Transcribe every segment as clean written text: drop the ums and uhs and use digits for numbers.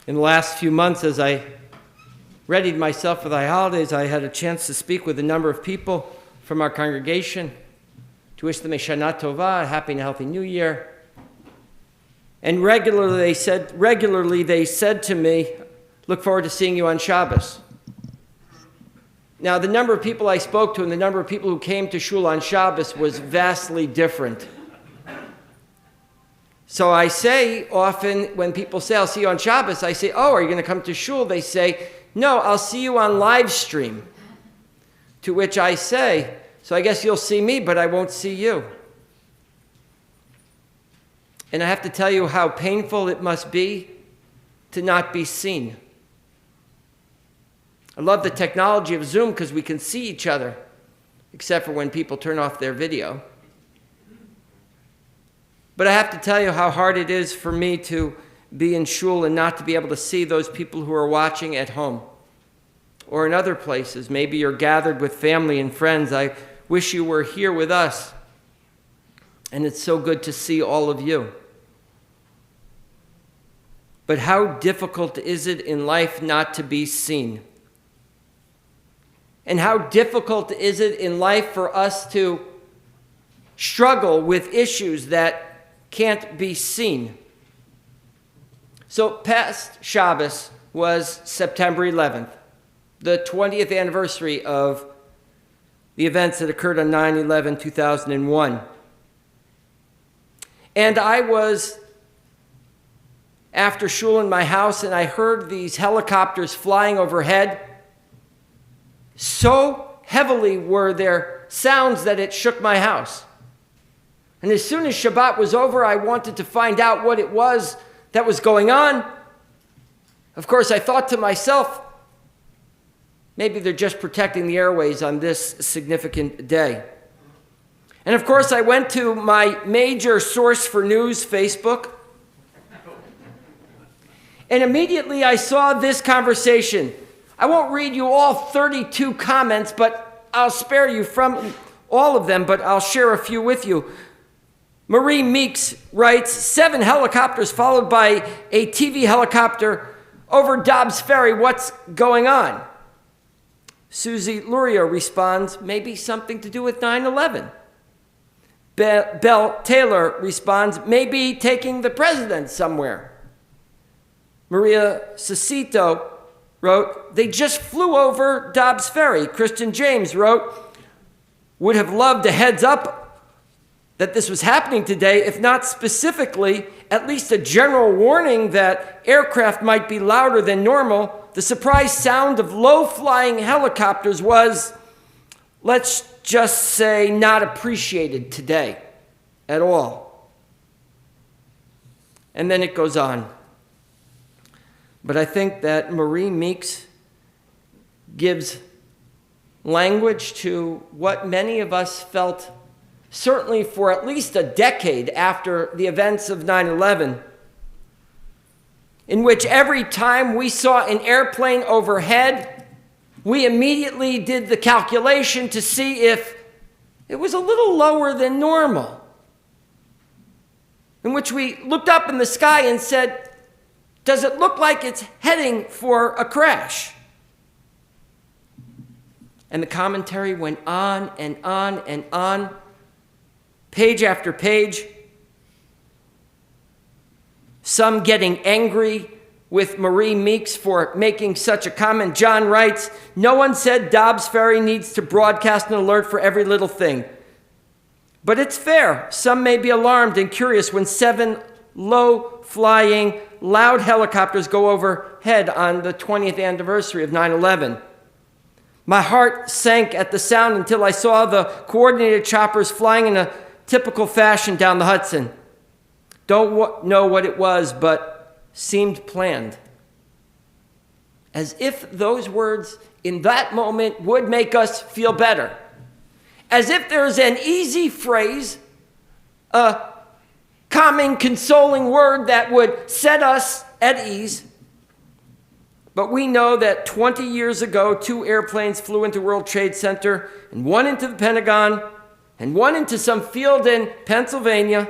In the last few months, as I readied myself for the holidays, I had a chance to speak with a number of people from our congregation to wish them a Shana Tova, a happy and healthy New Year. And regularly they said to me, look forward to seeing you on Shabbos. Now, the number of people I spoke to and the number of people who came to Shul on Shabbos was vastly different. So I say often, when people say, I'll see you on Shabbos, I say, oh, are you going to come to Shul? They say, no, I'll see you on live stream. To which I say, so I guess you'll see me, but I won't see you. And I have to tell you how painful it must be to not be seen. I love the technology of Zoom because we can see each other, except for when people turn off their video. But I have to tell you how hard it is for me to be in Shul and not to be able to see those people who are watching at home or in other places. Maybe you're gathered with family and friends. I wish you were here with us. And it's so good to see all of you. But how difficult is it in life not to be seen? And how difficult is it in life for us to struggle with issues that can't be seen? So past Shabbos was September 11th, the 20th anniversary of the events that occurred on 9/11/2001. And I was after shul in my house, and I heard these helicopters flying overhead. So heavily were their sounds that it shook my house. And as soon as Shabbat was over, I wanted to find out what it was that was going on. Of course, I thought to myself, maybe they're just protecting the airways on this significant day. And of course, I went to my major source for news, Facebook. And immediately I saw this conversation. I won't read you all 32 comments, but I'll spare you from all of them, but I'll share a few with you. Marie Meeks writes, 7 helicopters followed by a TV helicopter over Dobbs Ferry. What's going on? Susie Luria responds, maybe something to do with 9/11. Belle Taylor responds, maybe taking the president somewhere. Maria Cecito wrote, they just flew over Dobbs Ferry. Kristen James wrote, would have loved a heads up that this was happening today, if not specifically, at least a general warning that aircraft might be louder than normal. The surprise sound of low-flying helicopters was, let's just say, not appreciated today at all. And then it goes on. But I think that Marie Meeks gives language to what many of us felt, certainly for at least a decade after the events of 9/11, in which every time we saw an airplane overhead, we immediately did the calculation to see if it was a little lower than normal, in which we looked up in the sky and said, does it look like it's heading for a crash? And the commentary went on and on and on, page after page. Some getting angry with Marie Meeks for making such a comment. John writes, no one said Dobbs Ferry needs to broadcast an alert for every little thing. But it's fair. Some may be alarmed and curious when 7 low-flying, loud helicopters go overhead on the 20th anniversary of 9/11. My heart sank at the sound until I saw the coordinated choppers flying in a typical fashion down the Hudson. Don't know what it was, but seemed planned. As if those words in that moment would make us feel better. As if there's an easy phrase, a calming, consoling word that would set us at ease. But we know that 20 years ago, 2 airplanes flew into World Trade Center, and 1 into the Pentagon, and 1 into some field in Pennsylvania.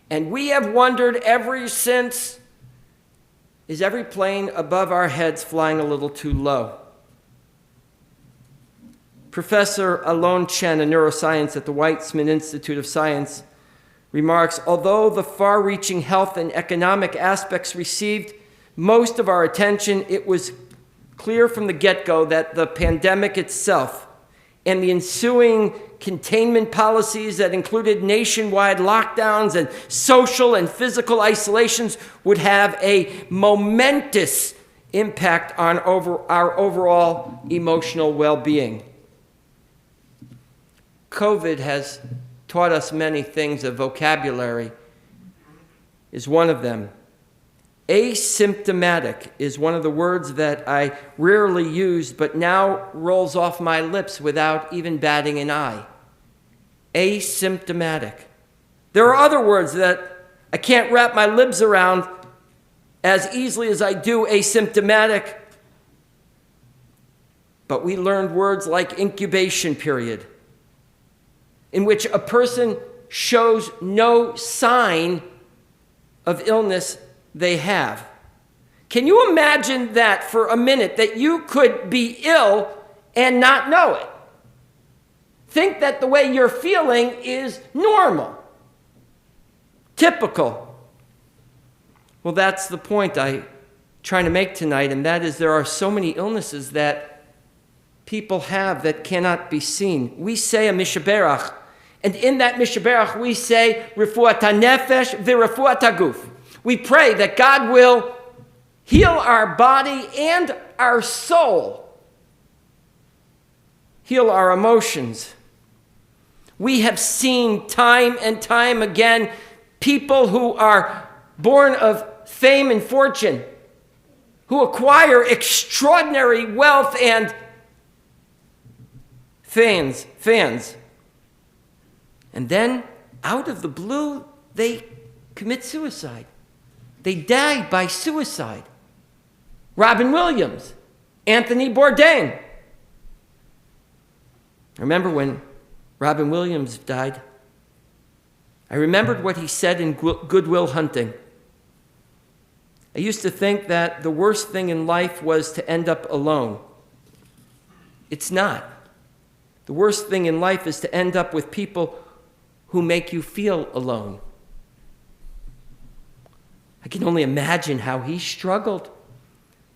And we have wondered ever since Is every plane above our heads flying a little too low? Professor Alon Chen, a neuroscientist at the Weizmann Institute of Science, remarks, although the far-reaching health and economic aspects received most of our attention, it was clear from the get-go that the pandemic itself and the ensuing containment policies that included nationwide lockdowns and social and physical isolations would have a momentous impact on our overall emotional well-being. COVID has taught us many things. A vocabulary is one of them. Asymptomatic is one of the words that I rarely use, but now rolls off my lips without even batting an eye. Asymptomatic. There are other words that I can't wrap my lips around as easily as I do asymptomatic, but we learned words like incubation period, in which a person shows no sign of illness they have. Can you imagine that for a minute, that you could be ill and not know it? Think that the way you're feeling is normal, typical. Well, that's the point I'm trying to make tonight, and that is there are so many illnesses that people have that cannot be seen. We say a mishaberach, and in that mishaberach we say refuat hanefesh v'refuat haguf. We pray that God will heal our body and our soul, heal our emotions. We have seen time and time again people who are born of fame and fortune, who acquire extraordinary wealth and fans. And then, out of the blue, they commit suicide. They die by suicide. Robin Williams, Anthony Bourdain. I remember when Robin Williams died, I remembered what he said in Good Will Hunting. I used to think that the worst thing in life was to end up alone. It's not. The worst thing in life is to end up with people who make you feel alone. I can only imagine how he struggled,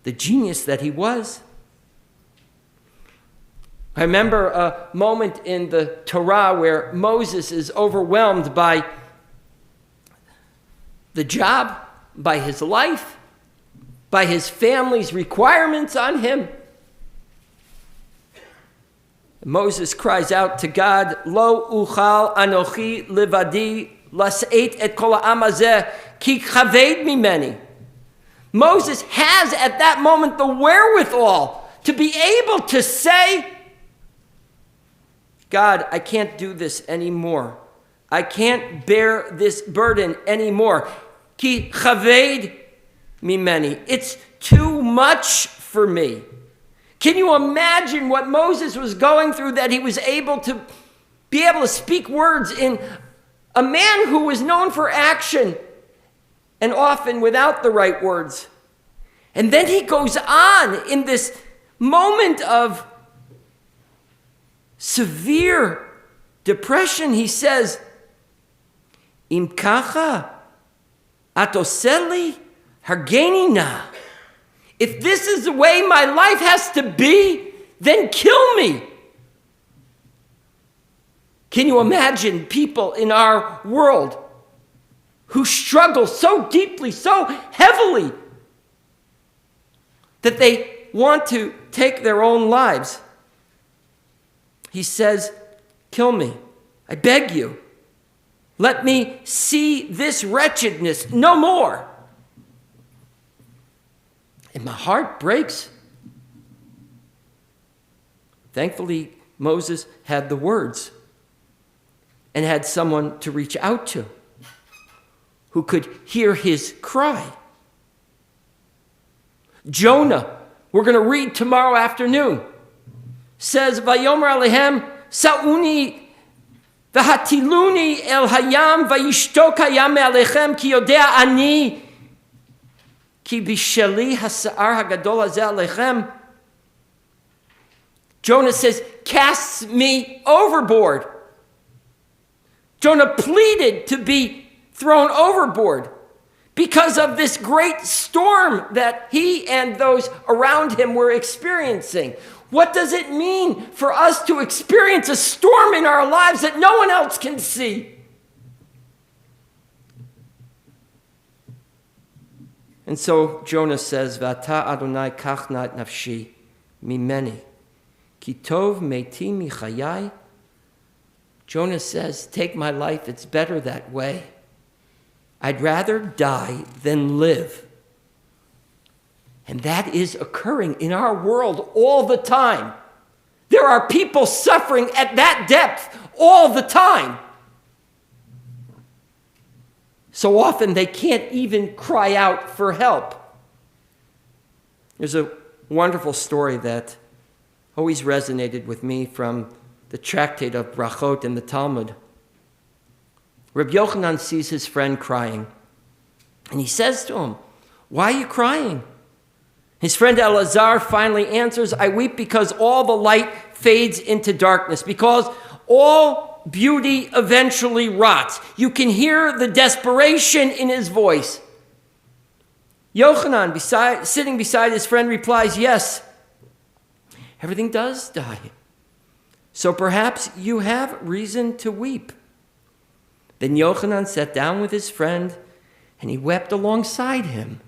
the genius that he was. I remember a moment in the Torah where Moses is overwhelmed by the job, by his life, by his family's requirements on him. Moses cries out to God, Lo uchal anochi livadi las'et et kol ha'am hazeh ki chaved mimeni. Moses has at that moment the wherewithal to be able to say, God, I can't do this anymore. I can't bear this burden anymore. Ki chaved mimeni. It's too much for me. Can you imagine what Moses was going through, that he was able to speak words in a man who was known for action and often without the right words. And then he goes on in this moment of severe depression. He says, Im kacha atoseli hargeni na. If this is the way my life has to be, then kill me. Can you imagine people in our world who struggle so deeply, so heavily, that they want to take their own lives? He says, kill me. I beg you. Let me see this wretchedness no more. And my heart breaks. Thankfully, Moses had the words and had someone to reach out to who could hear his cry. Jonah, we're going to read tomorrow afternoon, says, Vayomer alehem sa'uni v'hatiluni el hayam v'yishtok hayam me'alechem ki yodea ani Ki bisheli hasa'ar hagadol hazeh alechem. Jonah says, casts me overboard. Jonah pleaded to be thrown overboard because of this great storm that he and those around him were experiencing. What does it mean for us to experience a storm in our lives that no one else can see? And so Jonah says, V'ata Adonai kach na et nafshi mimeni, ki tov meti michayai. Jonah says, take my life, it's better that way. I'd rather die than live. And that is occurring in our world all the time. There are people suffering at that depth all the time. So often they can't even cry out for help. There's a wonderful story that always resonated with me from the tractate of Brachot in the Talmud. Rabbi Yochanan sees his friend crying, and he says to him, why are you crying? His friend Elazar finally answers, I weep because all the light fades into darkness, because all beauty eventually rots. You can hear the desperation in his voice. Yochanan, sitting beside his friend, replies, yes, everything does die. So perhaps you have reason to weep. Then Yochanan sat down with his friend, and he wept alongside him.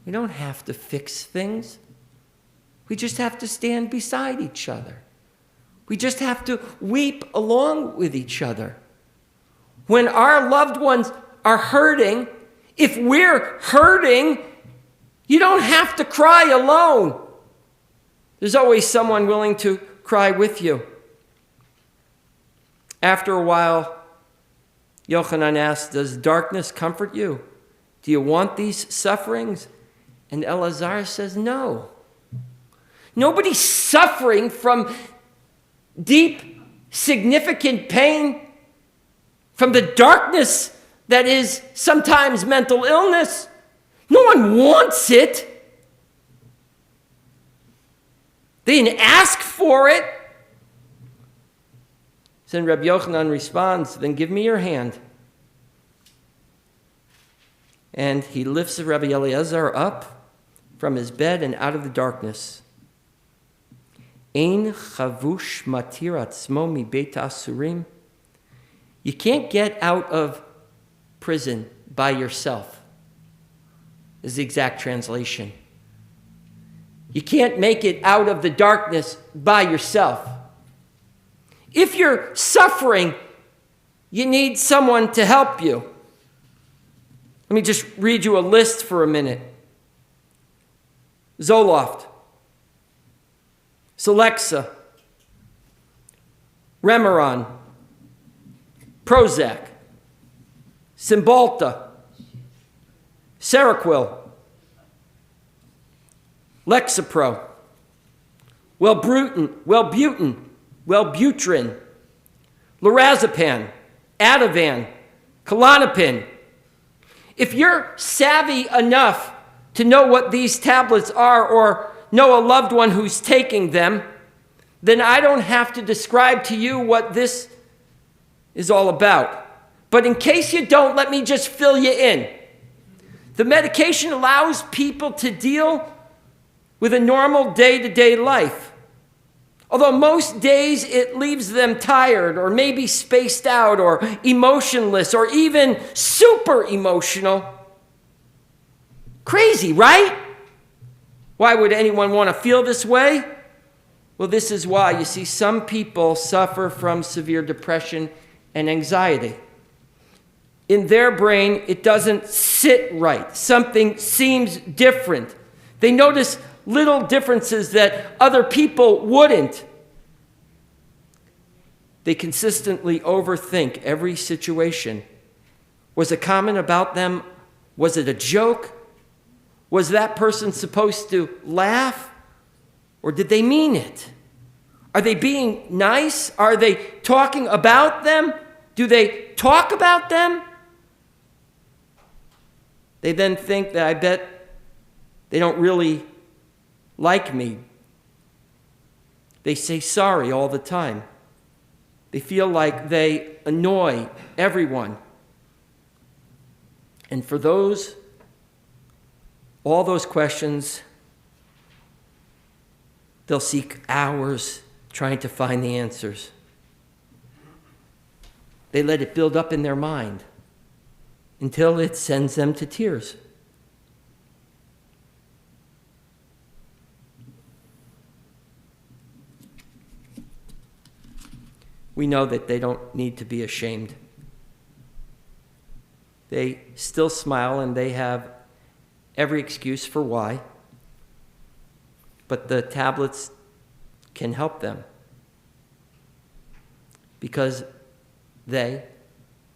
We don't have to fix things. We just have to stand beside each other. We just have to weep along with each other. When our loved ones are hurting, if we're hurting, you don't have to cry alone. There's always someone willing to cry with you. After a while, Yochanan asks, does darkness comfort you? Do you want these sufferings? And Elazar says, no. Nobody's suffering from deep, significant pain, from the darkness that is sometimes mental illness. No one wants it. They didn't ask for it. Then Rabbi Yochanan responds, then give me your hand. And he lifts Rabbi Eliezer up from his bed and out of the darkness. Ein chavush matir atzmo mi beit asurim. You can't get out of prison by yourself, is the exact translation. You can't make it out of the darkness by yourself. If you're suffering, you need someone to help you. Let me just read you a list for a minute. Zoloft, Celexa, Remeron, Prozac, Cymbalta, Seroquel, Lexapro, Wellbutrin, Lorazepam, Ativan, Klonopin. If you're savvy enough to know what these tablets are or know a loved one who's taking them, then I don't have to describe to you what this is all about. But in case you don't, let me just fill you in. The medication allows people to deal with a normal day-to-day life. Although most days it leaves them tired or maybe spaced out or emotionless or even super emotional. Crazy, right? Why would anyone want to feel this way? Well, this is why. You see, some people suffer from severe depression and anxiety. In their brain, it doesn't sit right. Something seems different. They notice little differences that other people wouldn't. They consistently overthink every situation. Was a comment about them? Was it a joke? Was that person supposed to laugh? Or did they mean it? Are they being nice? Are they talking about them? Do they talk about them? They then think that I bet they don't really like me. They say sorry all the time. They feel like they annoy everyone. And for all those questions, they'll seek hours trying to find the answers. They let it build up in their mind until it sends them to tears. We know that they don't need to be ashamed. They still smile and they have every excuse for why, but the tablets can help them because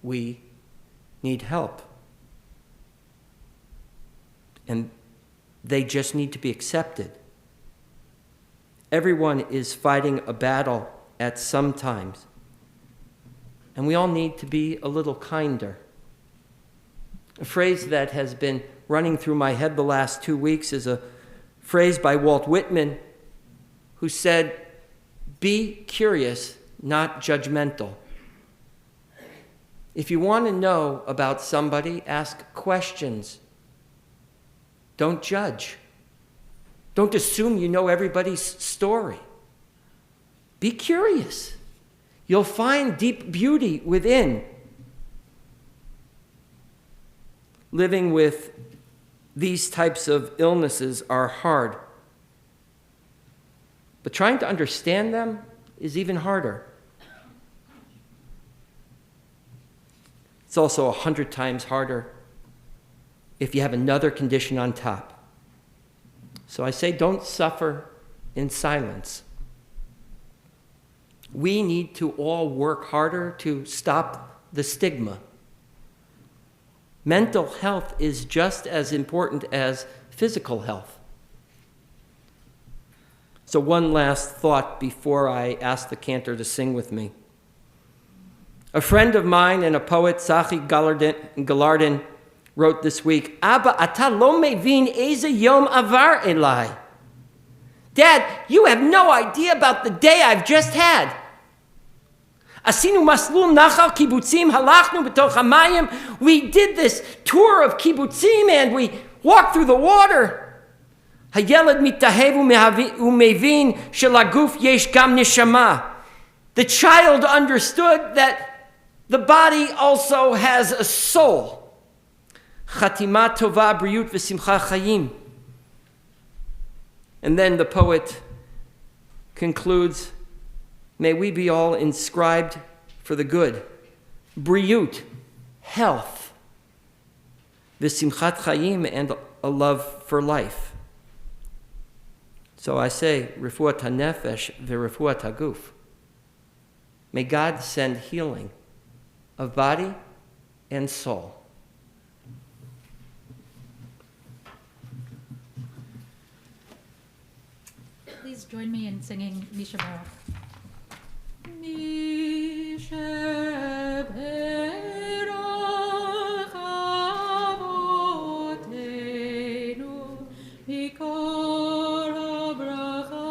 we need help. And they just need to be accepted. Everyone is fighting a battle at some times. And we all need to be a little kinder. A phrase that has been running through my head the last 2 weeks is a phrase by Walt Whitman, who said, "Be curious, not judgmental." If you want to know about somebody, ask questions. Don't judge. Don't assume you know everybody's story. Be curious. You'll find deep beauty within. Living with these types of illnesses are hard. But trying to understand them is even harder. It's also 100 times harder if you have another condition on top. So I say don't suffer in silence. We need to all work harder to stop the stigma. Mental health is just as important as physical health. So one last thought before I ask the cantor to sing with me. A friend of mine and a poet, Tzachi Galardin, wrote this week, "Abba, ata lo mevin eze yom avar elai." Dad, you have no idea about the day I've just had. Asinu maslul nachal kibbutzim halachnu b'toch hamayim. We did this tour of kibbutzim and we walked through the water. Hayelad mitahev umevin shelaguf yesh gam neshama. The child understood that the body also has a soul. Chatima tova briyut v'simcha chayim. And then the poet concludes, may we be all inscribed for the good. Briyut, health. V'simchat chayim, and a love for life. So I say, refuat hanefesh v'refuat haguf. May God send healing of body and soul. Please join me in singing Misha Baruch. Misha Baruch Avotenu Mikor HaBracha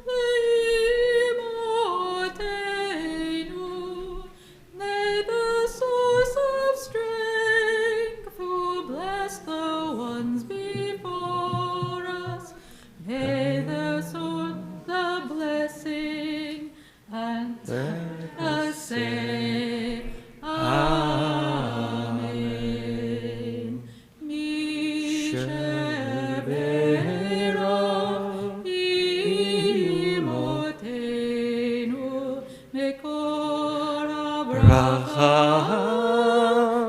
Le'imotenu. May the source of strength who bless the ones before us. May the source, the blessing, and us say, Amen. Misha Baruch Imotenu Mekor HaBracha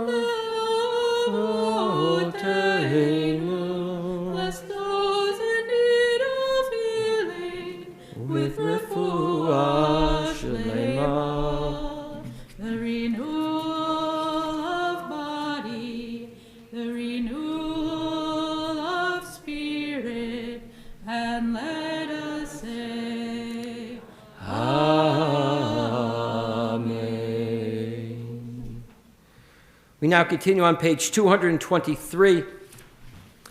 Le'avotenu. Bless those in need of healing with refuah shlema. The renewal of body, the renewal of spirit, and let us say, Amen. We now continue on page 223,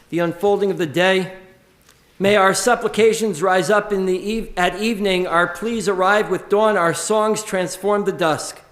the unfolding of the day. May our supplications rise up at evening, our pleas arrive with dawn, our songs transform the dusk.